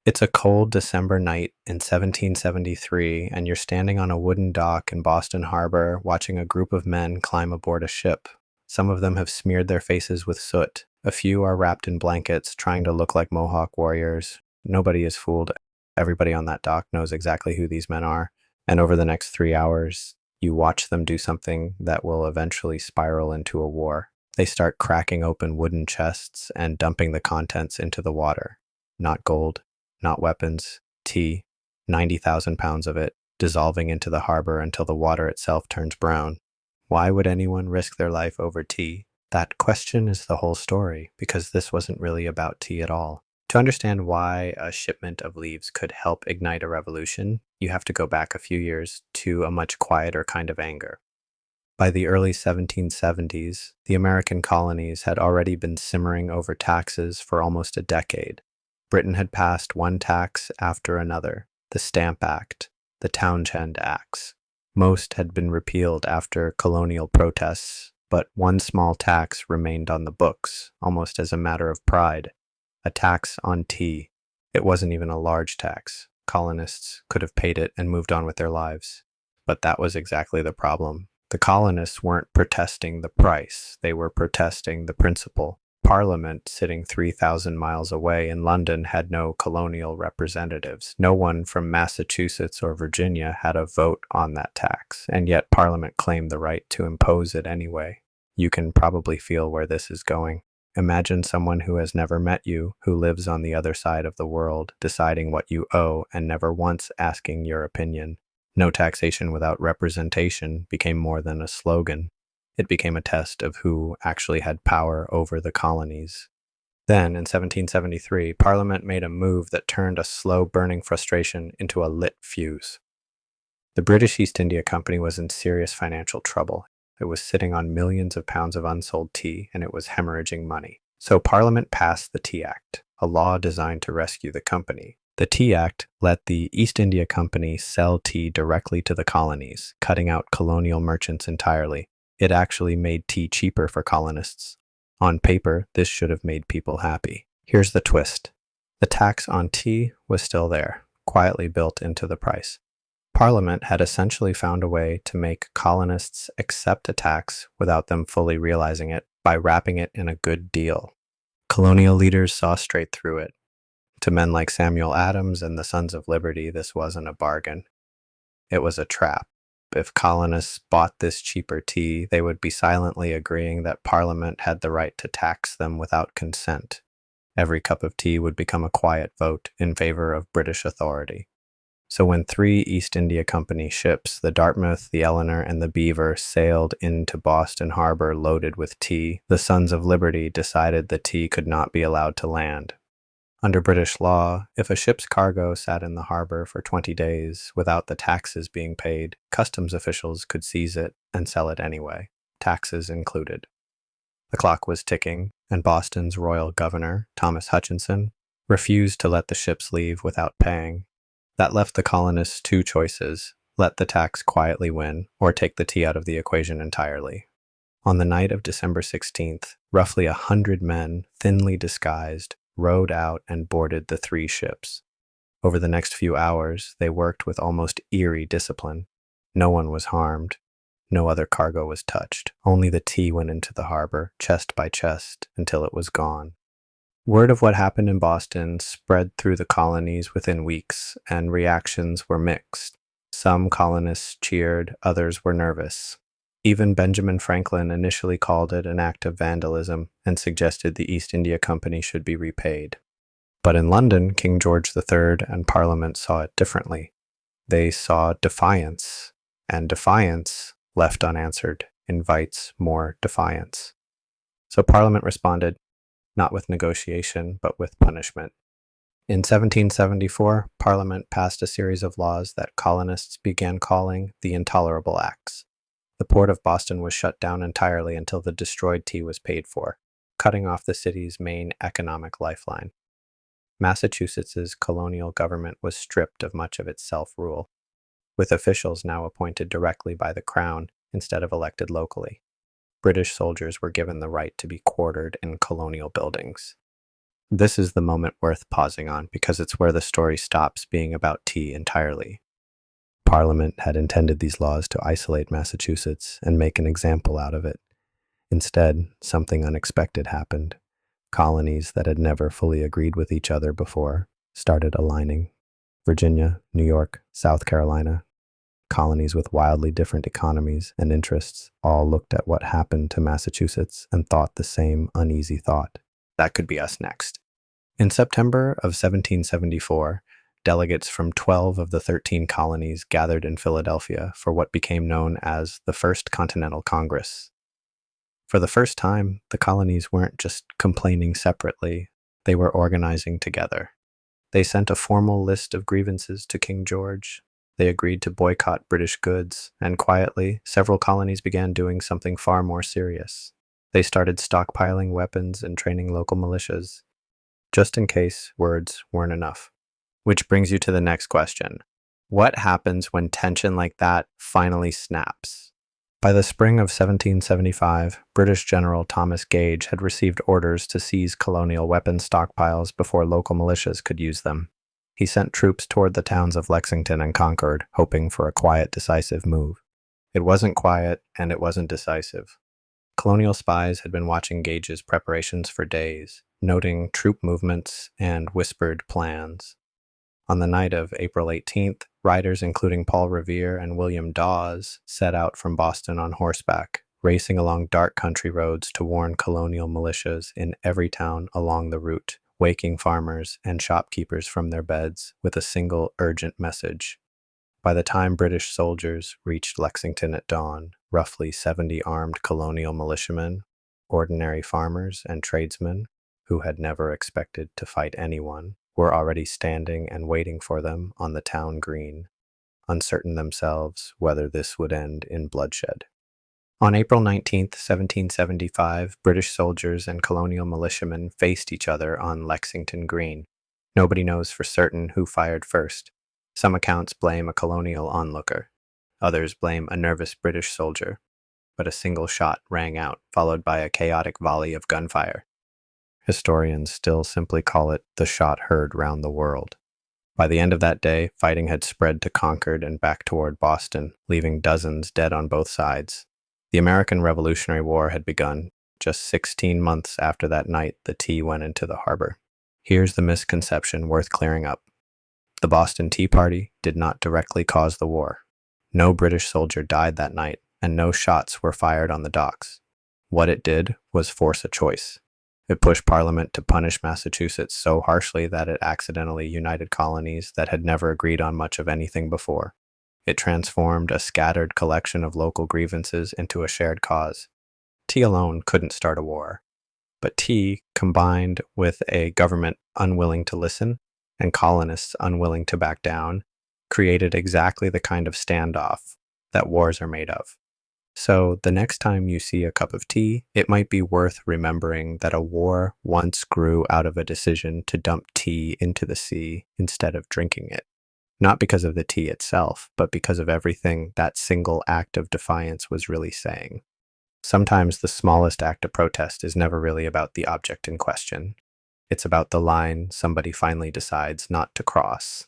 It's a cold December night in 1773, and you're standing on a wooden dock in Boston Harbor watching a group of men climb aboard a ship. Some of them have smeared their faces with soot. A few are wrapped in blankets, trying to look like Mohawk warriors. Nobody is fooled. Everybody on that dock knows exactly who these men are. And over the next 3 hours, you watch them do something that will eventually spiral into a war. They start cracking open wooden chests and dumping the contents into the water. Not gold, not weapons, tea, 90,000 pounds of it, dissolving into the harbor until the water itself turns brown. Why would anyone risk their life over tea? That question is the whole story, because this wasn't really about tea at all. To understand why a shipment of leaves could help ignite a revolution, you have to go back a few years to a much quieter kind of anger. By the early 1770s, the American colonies had already been simmering over taxes for almost a decade. Britain had passed one tax after another, the Stamp Act, the Townshend Acts. Most had been repealed after colonial protests, but one small tax remained on the books, almost as a matter of pride, a tax on tea. It wasn't even a large tax. Colonists could have paid it and moved on with their lives. But that was exactly the problem. The colonists weren't protesting the price, they were protesting the principle. Parliament, sitting 3,000 miles away in London, had no colonial representatives. No one from Massachusetts or Virginia had a vote on that tax, and yet Parliament claimed the right to impose it anyway. You can probably feel where this is going. Imagine someone who has never met you, who lives on the other side of the world, deciding what you owe and never once asking your opinion. No taxation without representation became more than a slogan. It became a test of who actually had power over the colonies. Then, in 1773, Parliament made a move that turned a slow-burning frustration into a lit fuse. The British East India Company was in serious financial trouble. It was sitting on millions of pounds of unsold tea, and it was hemorrhaging money. So Parliament passed the Tea Act, a law designed to rescue the company. The Tea Act let the East India Company sell tea directly to the colonies, cutting out colonial merchants entirely. It actually made tea cheaper for colonists. On paper, this should have made people happy. Here's the twist. The tax on tea was still there, quietly built into the price. Parliament had essentially found a way to make colonists accept a tax without them fully realizing it by wrapping it in a good deal. Colonial leaders saw straight through it. To men like Samuel Adams and the Sons of Liberty, this wasn't a bargain. It was a trap. If colonists bought this cheaper tea, they would be silently agreeing that Parliament had the right to tax them without consent. Every cup of tea would become a quiet vote in favor of British authority. So when 3 East India Company ships, the Dartmouth, the Eleanor, and the Beaver, sailed into Boston Harbor loaded with tea, the Sons of Liberty decided the tea could not be allowed to land. Under British law, if a ship's cargo sat in the harbor for 20 days without the taxes being paid, customs officials could seize it and sell it anyway, taxes included. The clock was ticking, and Boston's royal governor, Thomas Hutchinson, refused to let the ships leave without paying. That left the colonists 2 choices: let the tax quietly win, or take the tea out of the equation entirely. On the night of December 16th, roughly 100 men, thinly disguised, rowed out and boarded the 3 ships. Over the next few hours, they worked with almost eerie discipline. No one was harmed. No other cargo was touched. Only the tea went into the harbor, chest by chest, until it was gone. Word of what happened in Boston spread through the colonies within weeks, and reactions were mixed. Some colonists cheered, others were nervous. Even Benjamin Franklin initially called it an act of vandalism and suggested the East India Company should be repaid. But in London, King George III and Parliament saw it differently. They saw defiance, and defiance, left unanswered, invites more defiance. So Parliament responded, not with negotiation, but with punishment. In 1774, Parliament passed a series of laws that colonists began calling the Intolerable Acts. The port of Boston was shut down entirely until the destroyed tea was paid for, cutting off the city's main economic lifeline. Massachusetts's colonial government was stripped of much of its self-rule, with officials now appointed directly by the Crown instead of elected locally. British soldiers were given the right to be quartered in colonial buildings. This is the moment worth pausing on because it's where the story stops being about tea entirely. Parliament had intended these laws to isolate Massachusetts and make an example out of it. Instead, something unexpected happened. Colonies that had never fully agreed with each other before started aligning. Virginia, New York, South Carolina, colonies with wildly different economies and interests all looked at what happened to Massachusetts and thought the same uneasy thought. That could be us next. In September of 1774, delegates from 12 of the 13 colonies gathered in Philadelphia for what became known as the First Continental Congress. For the first time, the colonies weren't just complaining separately, they were organizing together. They sent a formal list of grievances to King George. They agreed to boycott British goods, and quietly, several colonies began doing something far more serious. They started stockpiling weapons and training local militias, just in case words weren't enough. Which brings you to the next question. What happens when tension like that finally snaps? By the spring of 1775, British General Thomas Gage had received orders to seize colonial weapon stockpiles before local militias could use them. He sent troops toward the towns of Lexington and Concord, hoping for a quiet, decisive move. It wasn't quiet, and it wasn't decisive. Colonial spies had been watching Gage's preparations for days, noting troop movements and whispered plans. On the night of April 18th, riders including Paul Revere and William Dawes set out from Boston on horseback, racing along dark country roads to warn colonial militias in every town along the route, waking farmers and shopkeepers from their beds with a single urgent message. By the time British soldiers reached Lexington at dawn, roughly 70 armed colonial militiamen, ordinary farmers and tradesmen, who had never expected to fight anyone, were already standing and waiting for them on the town green, uncertain themselves whether this would end in bloodshed. On April 19, 1775, British soldiers and colonial militiamen faced each other on Lexington Green. Nobody knows for certain who fired first. Some accounts blame a colonial onlooker. Others blame a nervous British soldier. But a single shot rang out, followed by a chaotic volley of gunfire. Historians still simply call it the shot heard round the world. By the end of that day, fighting had spread to Concord and back toward Boston, leaving dozens dead on both sides. The American Revolutionary War had begun. Just 16 months after that night, the tea went into the harbor. Here's the misconception worth clearing up. The Boston Tea Party did not directly cause the war. No British soldier died that night, and no shots were fired on the docks. What it did was force a choice. It pushed Parliament to punish Massachusetts so harshly that it accidentally united colonies that had never agreed on much of anything before. It transformed a scattered collection of local grievances into a shared cause. Tea alone couldn't start a war, but tea, combined with a government unwilling to listen and colonists unwilling to back down, created exactly the kind of standoff that wars are made of. So the next time you see a cup of tea, it might be worth remembering that a war once grew out of a decision to dump tea into the sea instead of drinking it. Not because of the tea itself, but because of everything that single act of defiance was really saying. Sometimes the smallest act of protest is never really about the object in question. It's about the line somebody finally decides not to cross.